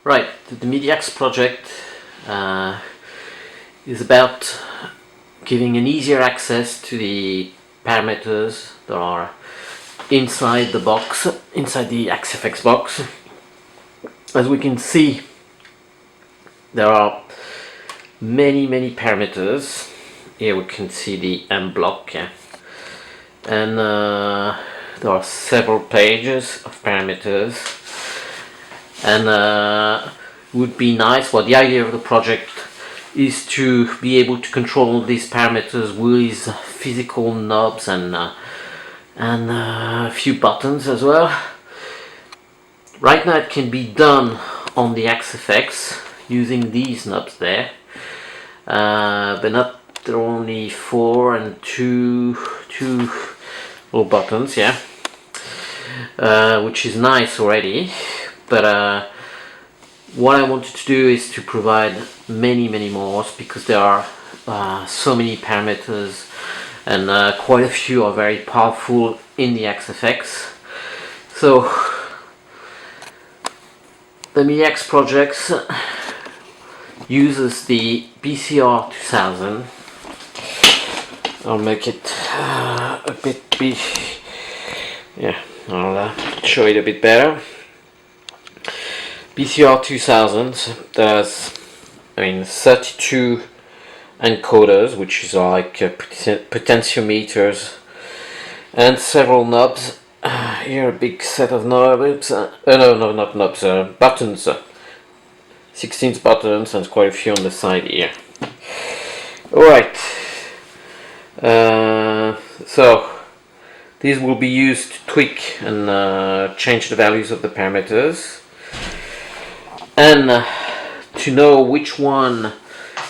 Right, the MidyAX project is about giving an easier access to the parameters that are inside the box, inside the XFX box. As we can see, there are many parameters. Here we can see the M block, yeah. And there are several pages of parameters. And would be nice. Well, the idea of the project is to be able to control these parameters with physical knobs and a few buttons as well. Right now it can be done on the XFX using these knobs there, but not. There are only 4 and 2 little buttons, yeah, which is nice already. But what I wanted to do is to provide many more, because there are so many parameters, and quite a few are very powerful in the XFX. So the MidyAX projects uses the BCR 2000. I'll make it a bit big. Yeah, I'll show it a bit better. BCR 2000 does, 32 encoders, which is like potentiometers, and several knobs. Here a big set of knobs. No, not knobs. Buttons. 16 buttons, and quite a few on the side here. Alright. So these will be used to tweak and change the values of the parameters. And to know which one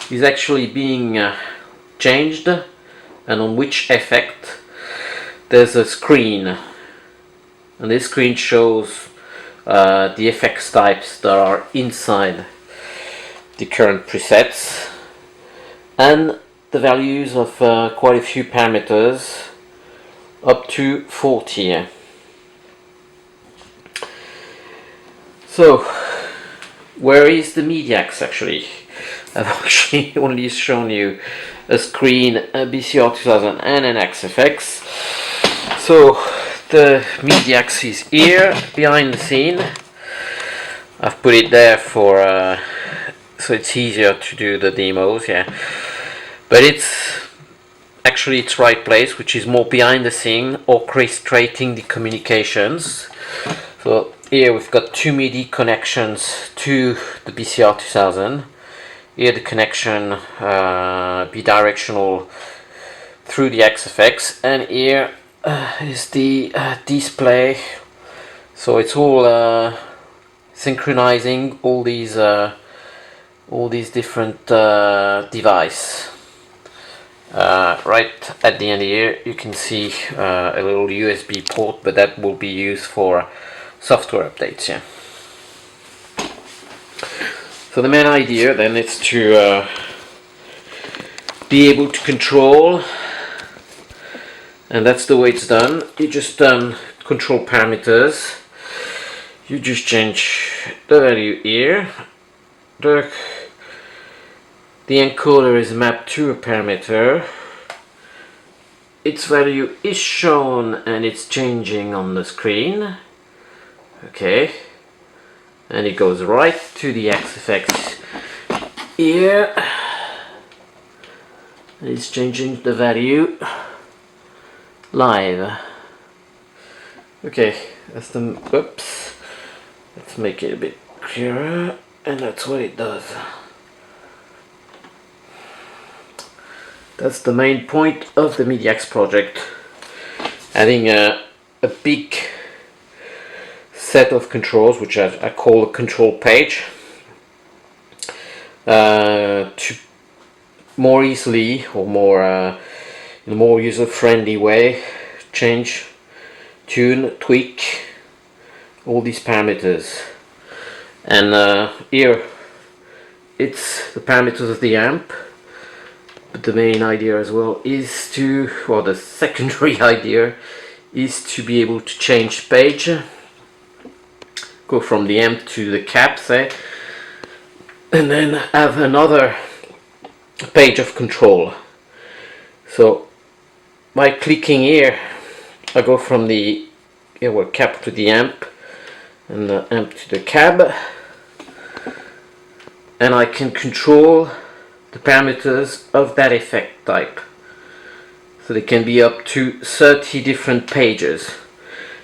is actually being changed and on which effect, there's a screen, and this screen shows the effects types that are inside the current presets and the values of quite a few parameters, up to 40. So where is the MidyAX actually? I've actually only shown you a screen, a BCR 2000 and an XFX. So the MidyAX is here behind the scene. I've put it there for so it's easier to do the demos, yeah. But it's actually its right place, which is more behind the scene, orchestrating the communications. So here we've got 2 MIDI connections to the BCR 2000. Here the connection bidirectional through the XFX, and here is the display. So it's all synchronizing all these different devices. Right at the end here you can see a little USB port, but that will be used for software updates, yeah. So the main idea then is to be able to control, and that's the way it's done. You just control parameters. You just change the value here. The encoder is mapped to a parameter. Its value is shown and it's changing on the screen. Okay. And it goes right to the XFX here. And it's changing the value live. Okay, that's the, whoops. Let's make it a bit clearer, and that's what it does. That's the main point of the MidyAX project. Adding a big set of controls, which I call a control page, to more easily or more in a more user-friendly way change, tune, tweak all these parameters. And here it's the parameters of the amp, but the main idea as well is to, or the secondary idea is to be able to change page, go from the amp to the cap, say, and then have another page of control. So by clicking here, I go from the cap to the amp, and the amp to the cab, and I can control the parameters of that effect type. So they can be up to 30 different pages,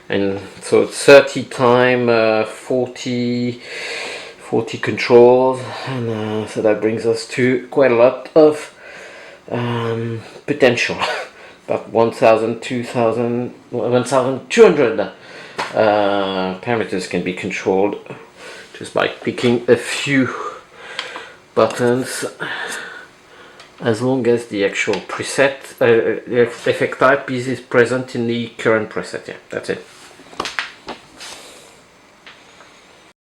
and so it's 30 times 40 controls, and so that brings us to quite a lot of potential. About 1,200 parameters can be controlled just by clicking a few buttons, as long as the actual preset, the effect type is present in the current preset. Yeah, that's it.